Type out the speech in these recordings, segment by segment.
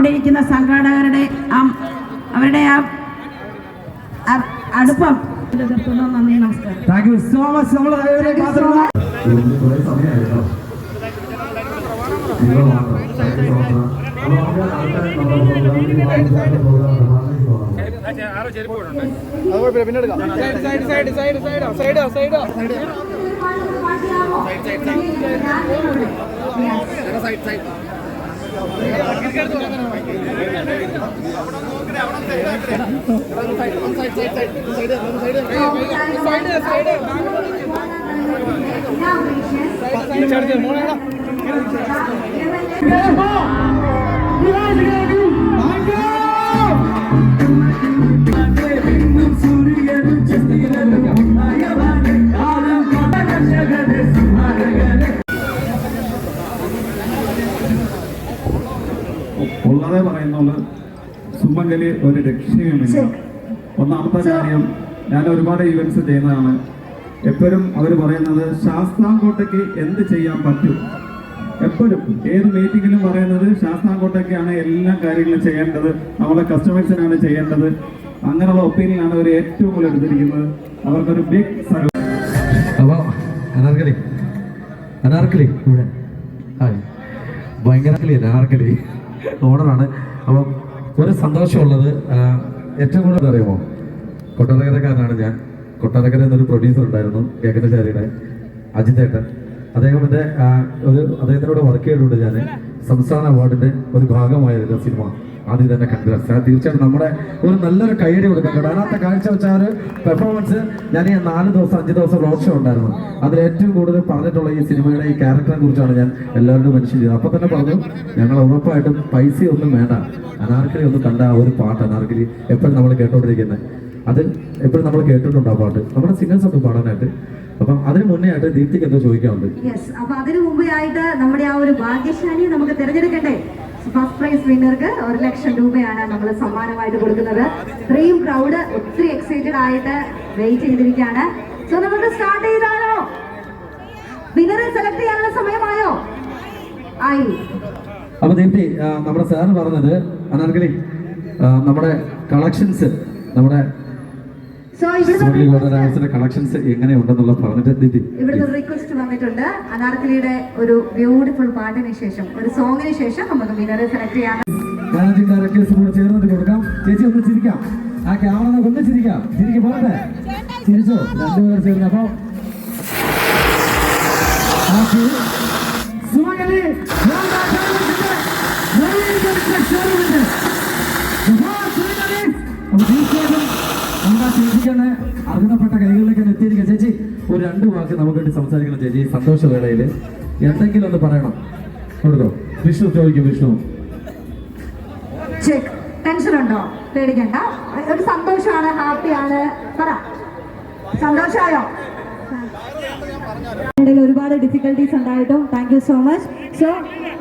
അവിടെ ഇരിക്കുന്ന സംഘാടകരുടെ അവരുടെ അടുപ്പം നന്ദി, നമസ്കാരം. Thank you so much. ഉള്ളതേ പറയുന്നുള്ളൂ. സുമംഗലി ഒരു രക്ഷയുമില്ല. ഒന്നാമത്തെ കാര്യം, ഞാൻ ഒരുപാട് ഈവൻസ് ചെയ്യുന്നതാണ്. എപ്പോഴും അവർ പറയുന്നത് ശാസ്താംകോട്ടയ്ക്ക് എന്ത് ചെയ്യാൻ പറ്റും. എപ്പോഴും ഏത് മീറ്റിങ്ങിലും പറയുന്നത് ശാസ്താംകോട്ടയ്ക്കാണ് എല്ലാ കാര്യങ്ങളും ചെയ്യേണ്ടത്, നമ്മളെ കസ്റ്റമേഴ്സിനാണ് ചെയ്യേണ്ടത്. അങ്ങനെയുള്ള ഒപ്പീനിയനാണ് അവർ ഏറ്റവും കൂടുതൽ എടുത്തിരിക്കുന്നത്. അവർക്കൊരു ബിഗ് അപ്പോൾ അനാർക്കലി ഇവിടെ ഭയങ്കര അനാർക്കലി ഓണറാണ്. അപ്പം ഒരു സന്തോഷമുള്ളത് ഏറ്റവും കൂടുതൽ അറിയുമോ, കൊട്ടാരക്കരക്കാരനാണ് ഞാൻ. കൊട്ടാരക്കര എന്നൊരു പ്രൊഡ്യൂസർ ഉണ്ടായിരുന്നു, കേക്കനചാരിയുടെ അജിതേട്ടൻ. അദ്ദേഹത്തിൻ്റെ അദ്ദേഹത്തിനോട് വർക്ക് ചെയ്തിട്ടുണ്ട് ഞാൻ. സംസ്ഥാന അവാർഡിൻ്റെ ഒരു ഭാഗമായിരുന്നു സിനിമ. ആദ്യം തന്നെ കൺഗ്രാറ്റ്സ്. തീർച്ചയായിട്ടും നമ്മുടെ ഒരു നല്ലൊരു കൈയടി കൊടുക്കാം. അതിനകത്തെ കാഴ്ച വെച്ച ഒരു പെർഫോമൻസ്. ഞാൻ ഈ 4 ദിവസം 5 ദിവസം റോഡ് ഷോ ഉണ്ടായിരുന്നു. അതിൽ ഏറ്റവും കൂടുതൽ പറഞ്ഞിട്ടുള്ള ഈ സിനിമയുടെ ഈ ക്യാരക്ടറിനെ കുറിച്ചാണ് ഞാൻ എല്ലാവരോടും മെൻഷൻ ചെയ്തത്. അപ്പോൾ തന്നെ പറഞ്ഞു, ഞങ്ങൾ ഉറപ്പായിട്ടും പൈസയൊന്നും വേണ്ട, അനാർക്കലി ഒന്ന് കണ്ട ആ ഒരു പാട്ട്. അനാർക്കലി എപ്പോഴും നമ്മൾ കേട്ടോണ്ടിരിക്കുന്നത്, അത് എപ്പോഴും നമ്മൾ കേട്ടിട്ടുണ്ട് ആ പാട്ട്. നമ്മുടെ സിംഗേഴ്സ് ഒക്കെ പാടാനായിട്ട്. അപ്പം അതിന് മുന്നേ ആയിട്ട് ദീപ്തിക്ക് എന്തോ ചോദിക്കാറുണ്ട്. അപ്പൊ അതിന് മുമ്പേ ആയിട്ട് നമ്മുടെ ആ ഒരു ഭാഗ്യശാലിയെ നമുക്ക് തിരഞ്ഞെടുക്കണ്ടേ. ഫസ്റ്റ് പ്രൈസ് വിന്നർക്ക് 1 ലക്ഷം രൂപയാണ് നമ്മൾ സമ്മാനമായിട്ട് കൊടുക്കുന്നത്. ഇത്രയും ക്രൗഡ് ഒത്തിരി എക്സൈറ്റഡ് ആയിട്ട് വെയിറ്റ് ചെയ്തിരിക്കുകയാണ്. സോ നമുക്ക് സ്റ്റാർട്ട് ചെയ്താലോ? വിന്നറെ സെലക്ട് ചെയ്യാനുള്ള സമയമായോ? ആയി. അപ്പൊ ദീപ്തി, നമ്മുടെ സാറ് പറഞ്ഞത് അനാർക്കലി നമ്മുടെ കളക്ഷൻസ്, നമ്മുടെ കളക്ഷൻസ് എങ്ങനെയുണ്ടെന്നുള്ള പറഞ്ഞിട്ട് ദീപ്തി ഇവിടുത്തെ റിക്വസ്റ്റ് വന്നിട്ടുണ്ട്. അനാർക്കലിയുടെ ഒരു ബ്യൂട്ടിഫുൾ പാട്ടിന് ശേഷം, ഒരു സോങ്ങിന് ശേഷം നമുക്ക് വിന്നറെ സെലക്ട് ചെയ്യാം. മാനേജിംഗ് ഡയറക്ടേഴ്സ് കൂടെ ചേർന്നിട്ട് കൊടുക്കാം. ചേച്ചി ഒന്ന് ചിരിക്കാം, ആ ക്യാമറ ഒന്ന് ചിരിക്കാം. ചിരിക്ക് പോകട്ടെ, ചിരിച്ചോ രണ്ടുപേർ ചേർന്ന്. അപ്പൊ ചേച്ചിക്കാണ് അർഹതപ്പെട്ട കൈകളിലേക്ക് എത്തിയിരിക്കുക. ചേച്ചി ഒരു 2 വാക്ക് നമുക്ക് വേണ്ടി സംസാരിക്കണം. ചേച്ചി സന്തോഷവേളയിൽ എന്തെങ്കിലും ഒന്ന് പറയണം. കൊടുത്തോ. വിഷ്ണു ചോദിക്കും. വിഷ്ണു, ടെൻഷൻ ഉണ്ടോ? പേടിക്കണ്ട, ഒരു സന്തോഷമാണ്, ഹാപ്പിയാണ്. പറ, സന്തോഷമായോ? ഒരുപാട് ഡിഫിക്കൽട്ടീസ് ഉണ്ടായിട്ടും thank you so much. So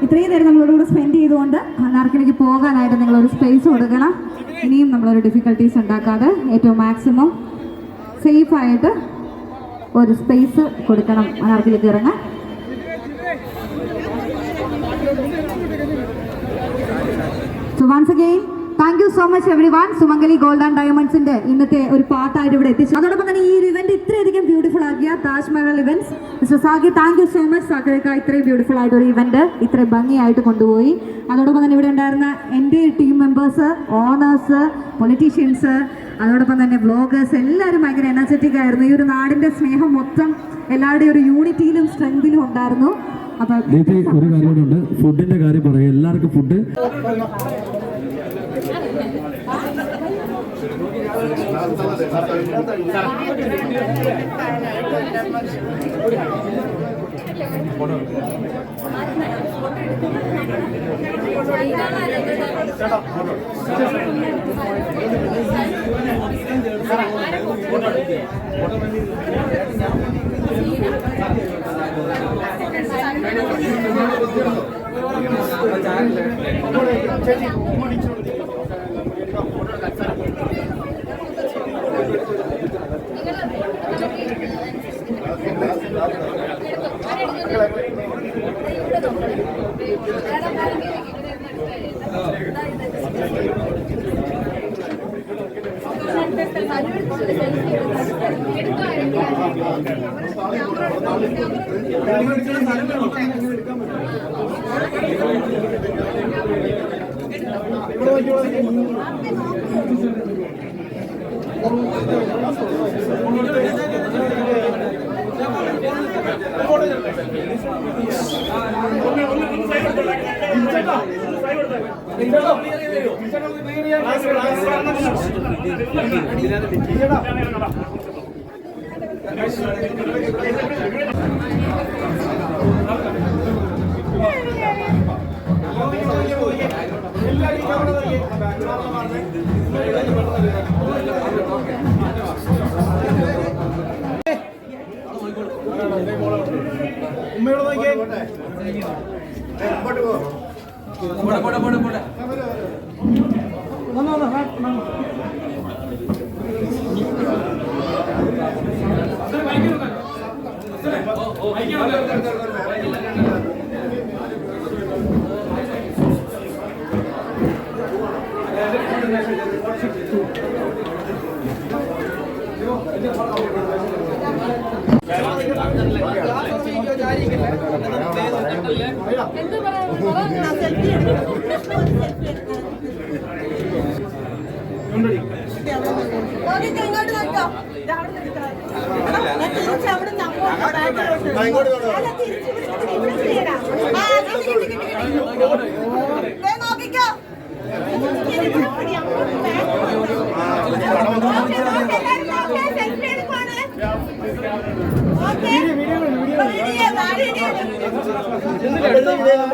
ഇത്രയും നേരം നമ്മളോടുകൂടെ സ്പെൻഡ് ചെയ്തുകൊണ്ട് അനാർക്കലിക്ക് പോകാനായിട്ട് നിങ്ങളൊരു സ്പേസ് കൊടുക്കണം. ഇനിയും നമ്മളൊരു ഡിഫിക്കൽട്ടീസ് ഉണ്ടാക്കാതെ ഏറ്റവും മാക്സിമം സേഫായിട്ട് ഒരു സ്പേസ് കൊടുക്കണം അനാർക്കലിക്ക് ഇറങ്ങാൻ. So once again, thank you so much everyone. Sumangali gold and ഡയമണ്ട്സിന്റെ ഇന്നത്തെ ഒരു പാർട്ടായിട്ട് ഇവിടെ എത്തിച്ചു. അതോടൊപ്പം തന്നെ ഈ ഒരു ഇവന്റ് ഇത്രയധികം ബ്യൂട്ടിഫുൾ ആക്കിയ Taj Mahal events mister Sagi, thank you so much. സാഗിക ഇത്രയും ബ്യൂട്ടിഫുൾ ആയിട്ട് ഒരു ഇവന്റ് ഇത്രയും ഭംഗിയായിട്ട് കൊണ്ടുപോയി. അതോടൊപ്പം തന്നെ ഇവിടെ ഉണ്ടായിരുന്ന എൻ്റെ ടീം മെമ്പേഴ്സ്, ഓണേഴ്സ്, പൊളിറ്റീഷ്യൻസ്, അതോടൊപ്പം തന്നെ വ്ളോഗേഴ്സ്, എല്ലാവരും ഭയങ്കര എനർജറ്റിക് ആയിരുന്നു. ഈ ഒരു നാടിന്റെ സ്നേഹം മൊത്തം എല്ലാവരുടെയും ഒരു യൂണിറ്റിയിലും സ്ട്രെങ്തിലും ഉണ്ടായിരുന്നു. അപ്പൊ ഒരു കാര്യമുണ്ട്, ഫുഡിന്റെ കാര്യം പറയാം. എല്ലാവർക്കും ഫുഡ്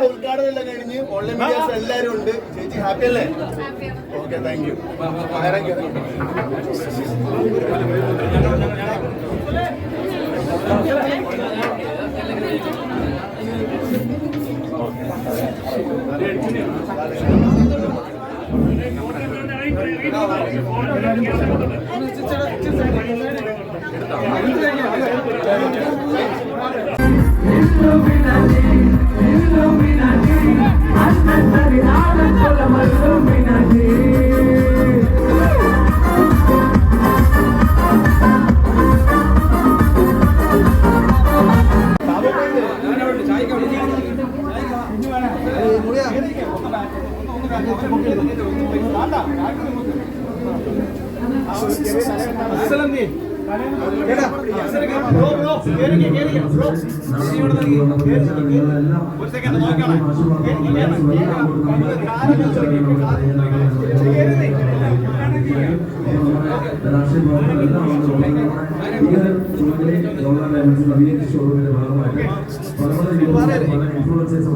ഉദ്ഘാടനം കഴിഞ്ഞ് ഓൺലൈൻ മീഡിയാസ് എല്ലാവരും ഉണ്ട്. ചേച്ചി ഹാപ്പി അല്ലേ? Okay, thank you. ഷോറൂമിന്റെ ഭാഗമായിട്ട് ഇൻഫ്ലുവൻസേഴ്സ്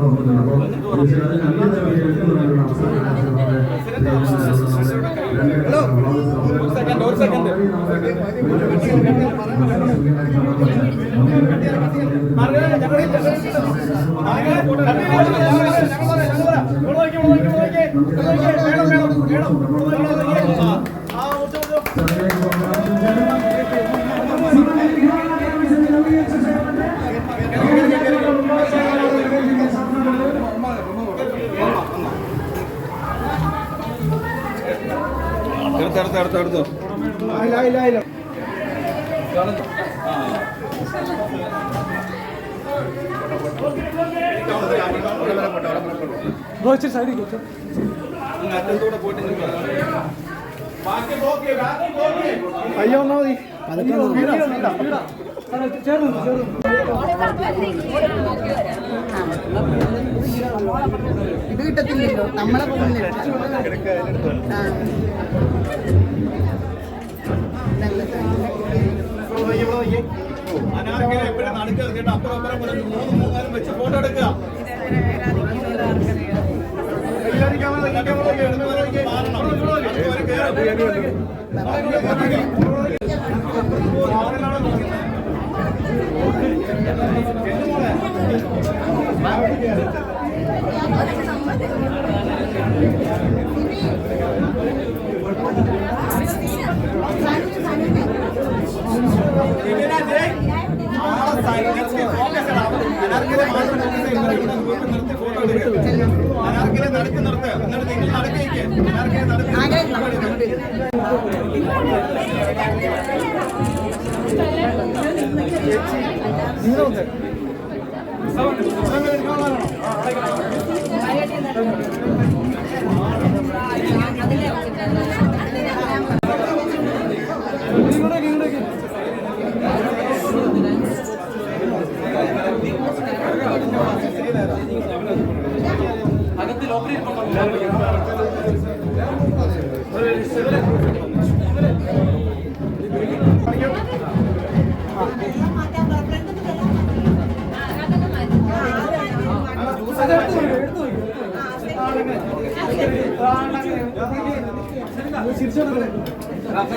എടുത്തോ. അയ്യോ ഒന്നാ മതി. ഇത് കിട്ടത്തില്ലല്ലോ നമ്മളെ പോകുന്നില്ല. ഫോട്ടോ എടുക്കുക. അനാർക്കിലെ നടക്ക് നിർത്തുക. എന്നിട്ട് നിങ്ങൾ നടക്കേക്ക്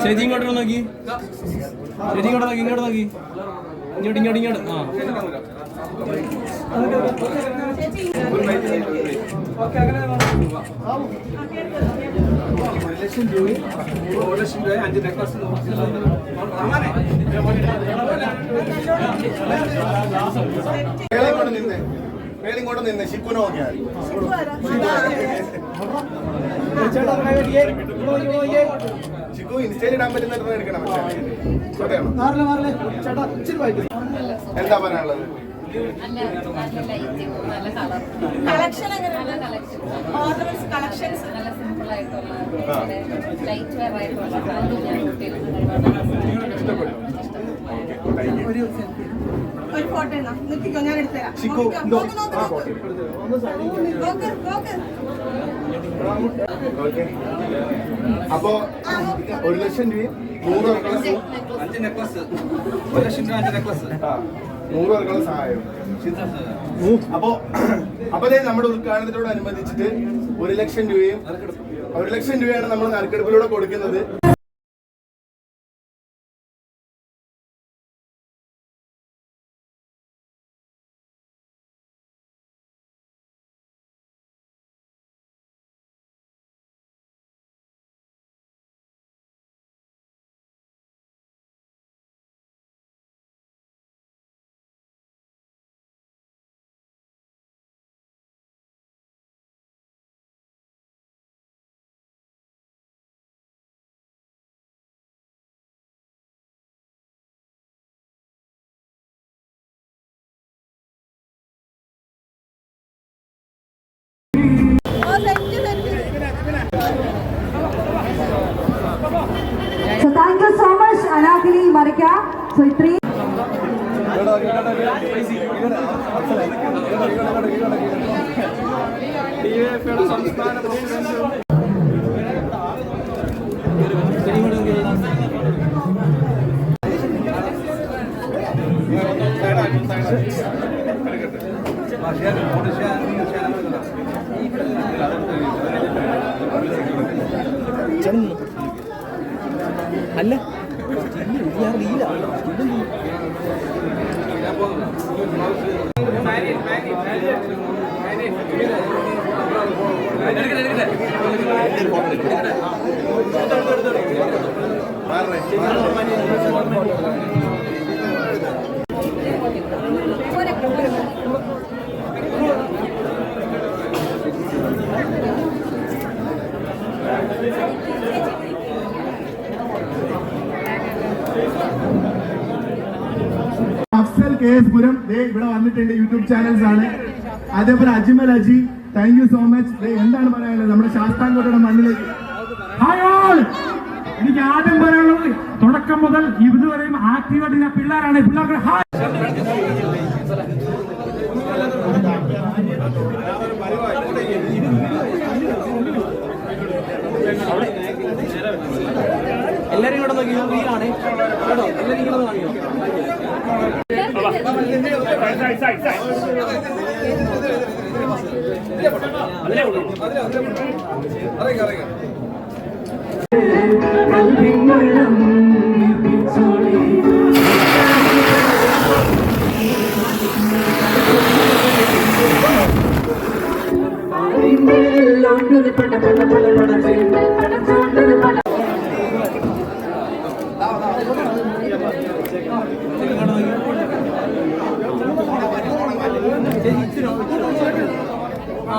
ചേച്ചി ഇങ്ങോട്ട് നോക്കി, ചേച്ചി ഇങ്ങോട്ട് നോക്കി, ഇങ്ങോട്ട് നോക്കി, ഇങ്ങോട്ട് ഇങ്ങോട്ട് ഇങ്ങോട്ട്. ആ മേലിങ്ങോട്ട് നിന്ന് ശിക്കുനെ നോക്കിയാൽ ശിക്കു ഇൻസ്റ്റയിൽ ഇടാൻ പറ്റുന്ന എടുക്കണം. എന്താ പറയാനുള്ളത്? കളക്ഷൻ ഓർണമെന്റ്സ് കളക്ഷൻസ് നല്ല സിമ്പിൾ ആയിട്ടുള്ള ലൈറ്റ് വെയർ ആയിട്ടുള്ള ഒരു ഫോട്ടോ നിർത്തിക്കോ, ഞാൻ എടുത്തുതരാം. അപ്പോ 1 ലക്ഷം രൂപയും 100 പേർക്കുള്ള സഹായം. അപ്പോ നമ്മുടെ ഉദ്ഘാടനത്തോടനുബന്ധിച്ചിട്ട് 1 ലക്ഷം രൂപയാണ് നമ്മൾ നറുക്കെടുപ്പിലൂടെ കൊടുക്കുന്നത്. So thank you so much, Anakili Marika. So three. സംസ്ഥാന അല്ല അഫ്സൽ KS പുരം ഇവിടെ വന്നിട്ടുണ്ട്. യൂട്യൂബ് ചാനൽസ് ആണ്. അതേപോലെ Ajmal Aji, thank you so much. എന്താണ് പറയാനുള്ളത് നമ്മുടെ ശാസ്താംകോട്ടയുടെ മണ്ണിലേക്ക്? എനിക്ക് ആദ്യം പറയാനുള്ളത് തുടക്കം മുതൽ ഇതുവരെയും ആക്റ്റീവായിട്ട് പിള്ളേരാണ്. പിള്ളേർക്ക് എല്ലാരും ഇങ്ങോട്ട് നോക്കി, റീലാണ് കേട്ടോ. എല്ലാരും ഇങ്ങോട്ട് നോക്കിയോ. ആ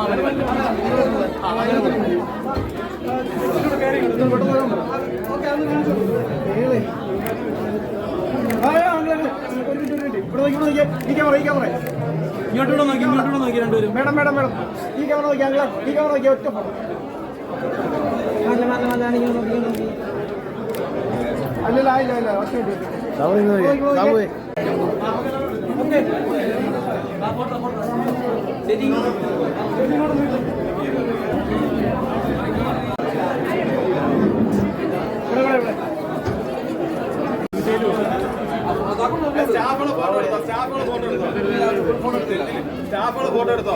ഇങ്ങോട്ടൂടെ നോക്കി രണ്ടുപേരും. മേഡം മേഡം മേഡം ഈ ക്യാമറ നോക്കി അങ്ങളെ ഈ ക്യാമറ നോക്കി ഒറ്റ ഫോട്ടോ അല്ലല്ല ഇല്ല ഒറ്റ ഫോട്ടോ എടുത്തോ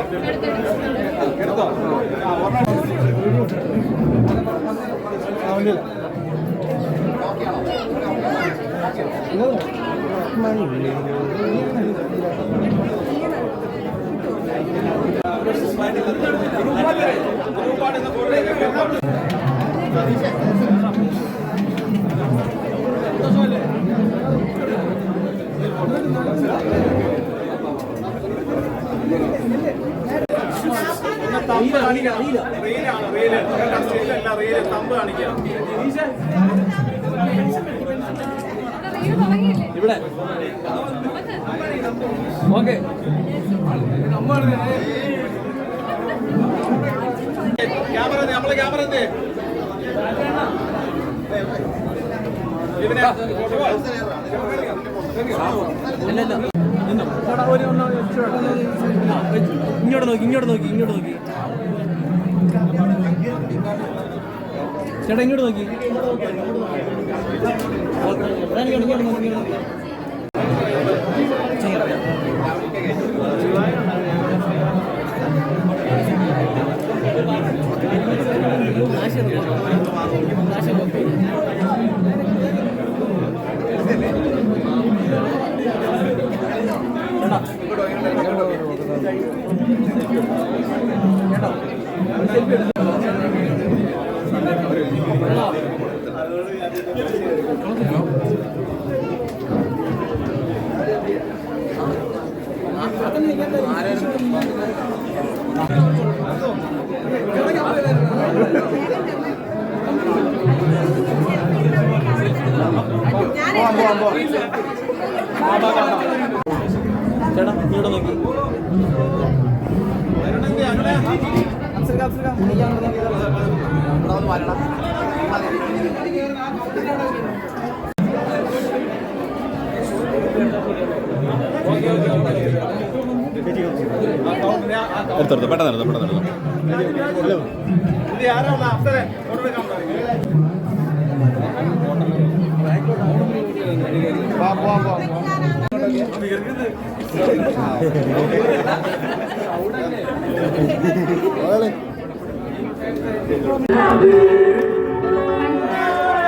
ഇവിടെ ഓക്കെ ക്യാമറ നമ്മളെ ക്യാമറ എന്തേ ഇങ്ങോട്ട് നോക്കി ചേട്ടാ ഇങ്ങോട്ട് നോക്കി ചേട്ടാ ഇങ്ങോട്ട് നോക്കി എടുത്തെടുത്ത് പെട്ടെന്ന്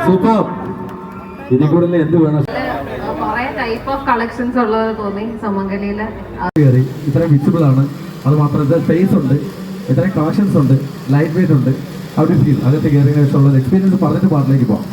സൂപ്പർ. ഇതിൽ കൂടുതൽ എന്ത് വേണം? കുറെ ടൈപ്പ് ഓഫ് കളക്ഷൻസ് ഉള്ളത് തോന്നി സുമംഗലിയില്. ഇത്രയും വിസിബിൾ ആണ്. അത് മാത്രമല്ല സ്പേസ് ഉണ്ട്, ഇത്രയും കളക്ഷൻസ് ഉണ്ട്, ലൈറ്റ് വെയിറ്റ് ഉണ്ട്. അവിടെ ഫീൽ അകത്ത് കയറിയ ശേഷമുള്ള എക്സ്പീരിയൻസ് പറഞ്ഞിട്ട് പാട്ടിലേക്ക് പോവാം.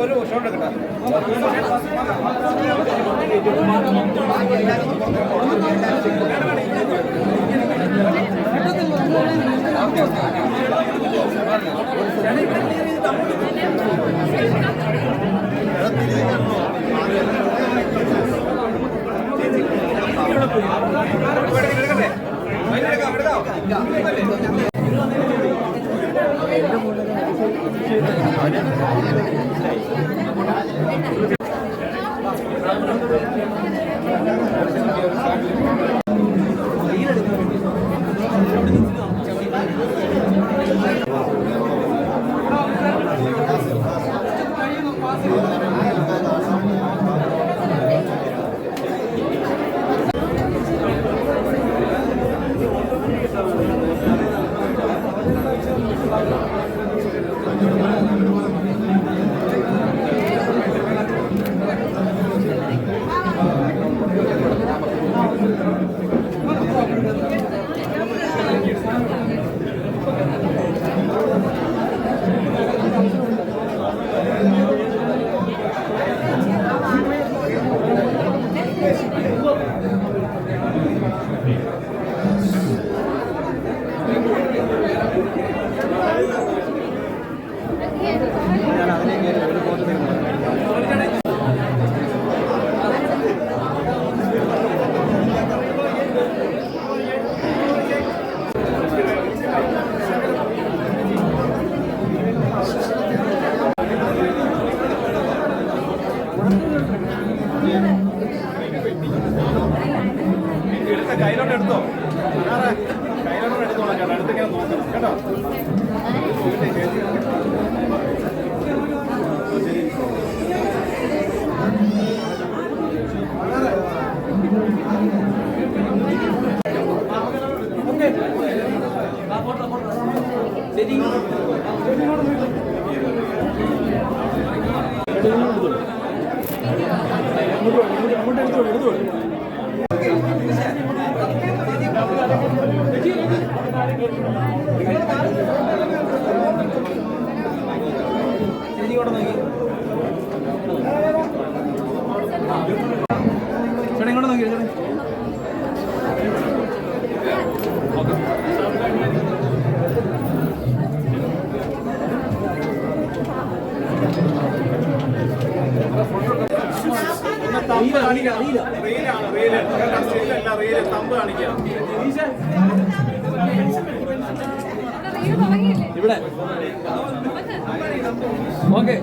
ഒരു ഷോട്ട് എടുക്കട്ടെ. കയ്യിലോട്ട് എടുത്തോ, കയ്യിലോട്ട് എടുത്തോളാം കേട്ടോ, അടുത്തിങ്ങനെ നോക്കണം കേട്ടോ. ഇവിടെ ഓക്കെ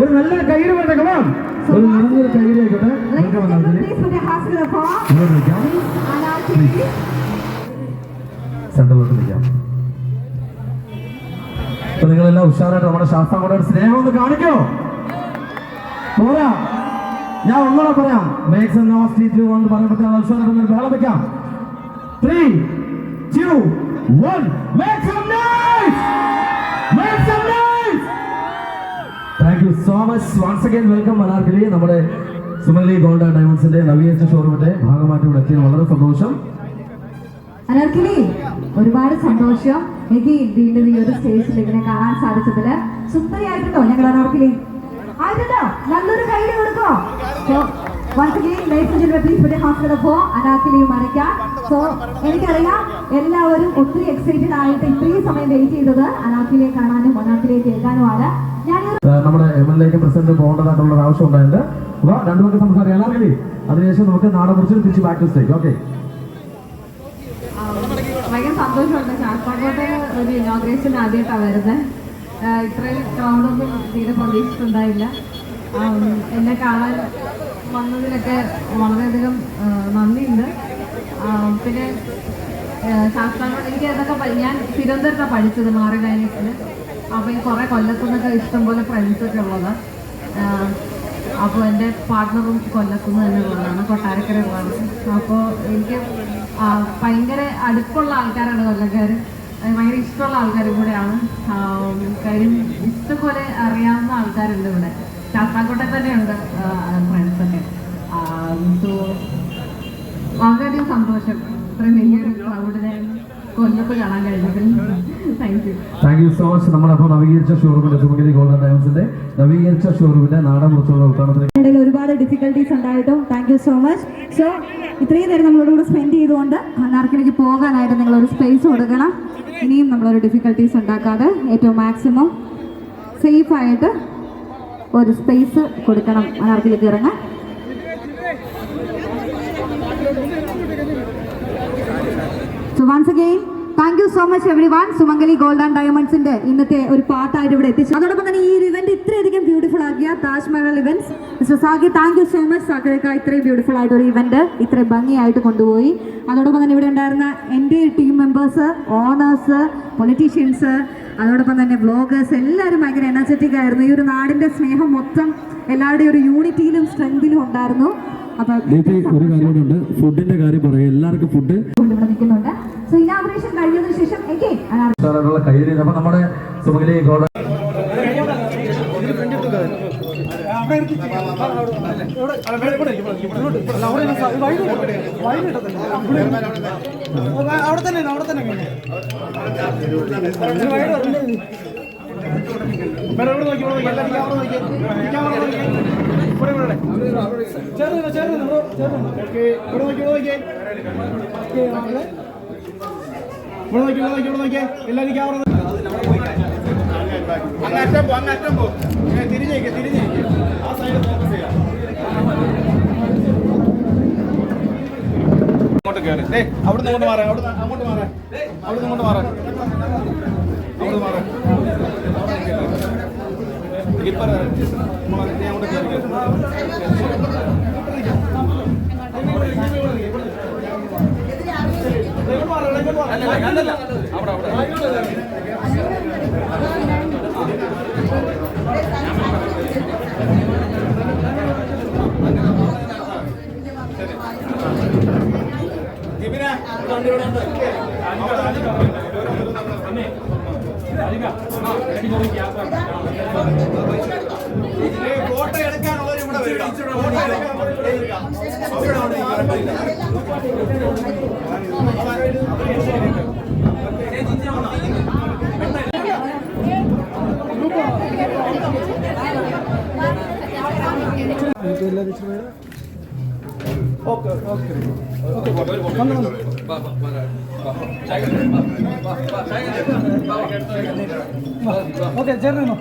ഒരു നല്ല കയ്യിൽ വേണം, ഒരു നല്ലൊരു കയ്യിലേക്കോട്ടെ. സെന്ററിലോട്ട് നിൽക്കാം. അപ്പൊ നിങ്ങളെല്ലാം ഉഷാറായിട്ട് നമ്മുടെ ശാസ്താംകോട്ട സ്നേഹം ഒന്ന് കാണിക്കോ? പോരാ, ഞാൻ ഒന്നുകൂടെ പറയാം. മേക്സ് ആൻഡ് നോസ് 3, 2, 1 പറയുമ്പോൾ ഉഷാറായിട്ട് വേളം വെക്കാം. 3, 2, 1 make some noise, make some noise. Thank you so much once again. welcome മനാർക്കലി. നമ്മുടെ സുമംഗലി ഗോൾഡ് ആൻഡ് ഡയമണ്ട്സിന്റെ നവീകരിച്ച ഷോറൂമിന്റെ ഭാഗമായിട്ട് ഇവിടെ എത്തിയത് വളരെ സന്തോഷം. അനാർക്കലി, ഒരുപാട് സന്തോഷം എനിക്ക് വീണ്ടും ഈ ഒരു സ്റ്റേജിൽ ഇങ്ങനെ കാണാൻ സാധിച്ചതില്. സുന്ദരിയായിട്ടുണ്ടോ ഞങ്ങൾ അനാർക്കലി? ആയിട്ടുണ്ടോ? നല്ലൊരു കയ്യിൽ കൊടുക്കോ? എനിക്കറിയാം എല്ലാവരും ഒത്തിരി എക്സൈറ്റഡ് ആയിട്ട് ഇത്രയും സമയം വെയിറ്റ് ചെയ്തത് അനാർക്കലിയെ കാണാനും അനാർക്കലിയെ കേൾക്കാനുമാണ്. നമ്മുടെ MLA പ്രസിഡന്റ് പോകേണ്ടതായിട്ടുള്ള ഒരു ആവശ്യം ഉണ്ടായിട്ടുണ്ട്. അപ്പൊ രണ്ടുപേർക്ക് സംസാരിക്കാം. അനാർക്കലി, അതിനുശേഷം നമുക്ക് നാളെ കുറിച്ച് തിരിച്ച് ബാക്ക് ടു സ്റ്റേജ്. ഓക്കെ, ഭയങ്കര സന്തോഷമുണ്ട്. ശാസ്താംകോട്ടെ ഒരു ഇനോഗ്രേഷൻ ആദ്യമായിട്ടാണ് വരുന്നത്. ഇത്രയും ക്രൗഡൊന്നും തീരെ പ്രതീക്ഷിച്ചിട്ടുണ്ടായില്ല. എന്നെ കാണാൻ വന്നതിലൊക്കെ വളരെയധികം നന്ദിയുണ്ട്. പിന്നെ ശാസ്താംകോട്ട എനിക്ക് അതൊക്കെ ഞാൻ തിരുവനന്തപുരത്താണ് പഠിച്ചത്, മാറി ഗൈനക്സിൽ. അപ്പോൾ ഈ കുറേ കൊല്ലത്തുനിന്നൊക്കെ ഇഷ്ടംപോലെ ഫ്രണ്ട്സൊക്കെ ഉള്ളത്. അപ്പോൾ എൻ്റെ പാർട്ട്ണറും കൊല്ലത്തുനിന്ന് തന്നെ ഉള്ളതാണ്, കൊട്ടാരക്കര ഉള്ളതാണ്. അപ്പോൾ എനിക്ക് ഭയങ്കര അടുപ്പുള്ള ആൾക്കാരാണ് കൊല്ലക്കാർ. ഭയങ്കര ഇഷ്ടമുള്ള ആൾക്കാരും കൂടെയാണ്. കാര്യം ഇഷ്ടംപോലെ അറിയാവുന്ന ആൾക്കാരുണ്ട് ഇവിടെ. ശാസ്താംകോട്ടയിൽ തന്നെയുണ്ട് ഫ്രണ്ട്സൊക്കെ. സോ വളരെയധികം സന്തോഷം ഇത്രയും വലിയൊരു ക്രൗഡിനെ കൊല്ലത്ത് കാണാൻ കഴിഞ്ഞതിൽ. Thank you so much. നമ്മളപ്പോൾ നവീകരിച്ച ഷോറൂമിന്റെ സുമംഗലി ഗോൾഡ് ആൻഡ് ഡയമണ്ട്സിന്റെ നവീകരിച്ച ഷോറൂമിന്റെ നാടൻ മുറിച്ചുള്ള ഉദ്ഘാടനത്തിന് ഒരുപാട് ഡിഫിക്കൽട്ടീസ് ഉണ്ടായിട്ടും thank you so much. So ഇത്രയും നേരം നമ്മളോട് സ്പെൻഡ് ചെയ്തുകൊണ്ട് അനാർക്കലിക്ക് പോകാനായിട്ട് നിങ്ങളൊരു സ്പേസ് കൊടുക്കണം. ഇനിയും നമ്മളൊരു ഡിഫിക്കൽട്ടീസ് ഉണ്ടാക്കാതെ ഏറ്റവും മാക്സിമം സേഫായിട്ട് ഒരു സ്പേസ് കൊടുക്കണം അനാർക്കലിക്ക് ഇറങ്ങാൻ. So once again, thank you so much everyone. Sumangali gold and ഡയമണ്ട്സിന്റെ ഇന്നത്തെ ഒരു പാർട്ടായിട്ട് ഇവിടെ എത്തിച്ചു. അതോടൊപ്പം തന്നെ ഈ ഒരു ഇവന്റ് ഇത്രയധികം ബ്യൂട്ടിഫുൾ ആക്കിയ Taj Mahal events mister Sagi, thank you so much. സാഗിക ഇത്രയും ബ്യൂട്ടിഫുൾ ആയിട്ട് ഒരു ഇവന്റ് ഇത്രയും ഭംഗിയായിട്ട് കൊണ്ടുപോയി. അതോടൊപ്പം തന്നെ ഇവിടെ ഉണ്ടായിരുന്ന എൻ്റെ ടീം മെമ്പേഴ്സ്, ഓണേഴ്സ്, പൊളിറ്റീഷ്യൻസ്, അതോടൊപ്പം തന്നെ വ്ളോഗേഴ്സ് എല്ലാവരും ഭയങ്കര എനർജറ്റിക് ആയിരുന്നു. ഈ ഒരു നാടിന്റെ സ്നേഹം മൊത്തം എല്ലാവരുടെയും ഒരു യൂണിറ്റിയിലും സ്ട്രെങ്തിലും ഉണ്ടായിരുന്നു. അപ്പോൾ ഒരു കാര്യമുണ്ട്, ഫുഡിന്റെ കാര്യം പറയാം. എല്ലാവർക്കും ഫുഡ് ഇവിടെ നിൽക്കുന്നുണ്ട്. സോ ഇനാഗുറേഷൻ കഴിഞ്ഞതിന് ശേഷം again കയ്യിൽ അപ്പൊ നമ്മുടെ സുമംഗലി ഗോൾഡ് അവിടെ തന്നെ അങ്ങറ്റം പോ തിരിഞ്ഞേക്ക് ആ സൈഡ് ഫോക്കസ് ചെയ്യാം. അങ്ങോട്ട് കയറി അവിടുന്ന് അങ്ങോട്ട് മാറാം, അങ്ങോട്ട് മാറാം, അവിടുന്ന് അങ്ങോട്ട് മാറാം, അങ്ങോട്ട് മാറാം. അങ്ങോട്ട് കയറി ഫോട്ടോ എടുക്കാനുള്ളത് ഇവിടെ വരിക. ഓക്കെ ചേർന്നോ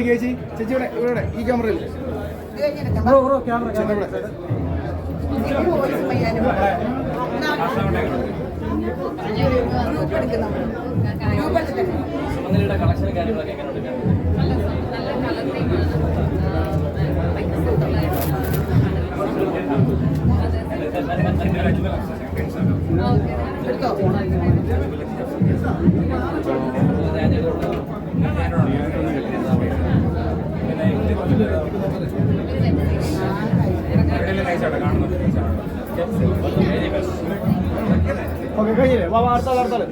ചേച്ചി ചേച്ചി ഇവിടെ ഈ ക്യാമറയിൽ കളക്ഷൻ കാര്യങ്ങളൊക്കെ ഓക്കെ കഴിഞ്ഞില്ലേ വാർത്താളെ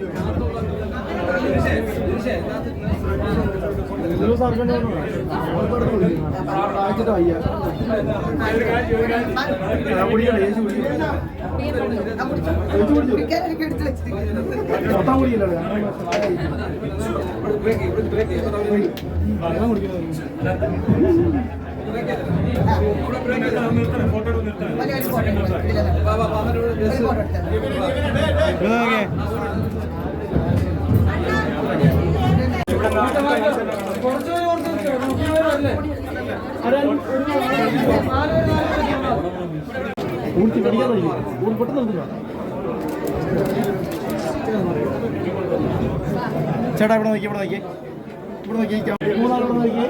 ചേട്ടാ ഇവിടെ നോക്കി മൂന്നാളോട് നോക്കി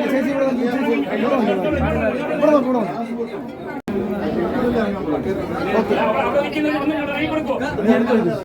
ചേച്ചി ഇവിടെ നോക്കി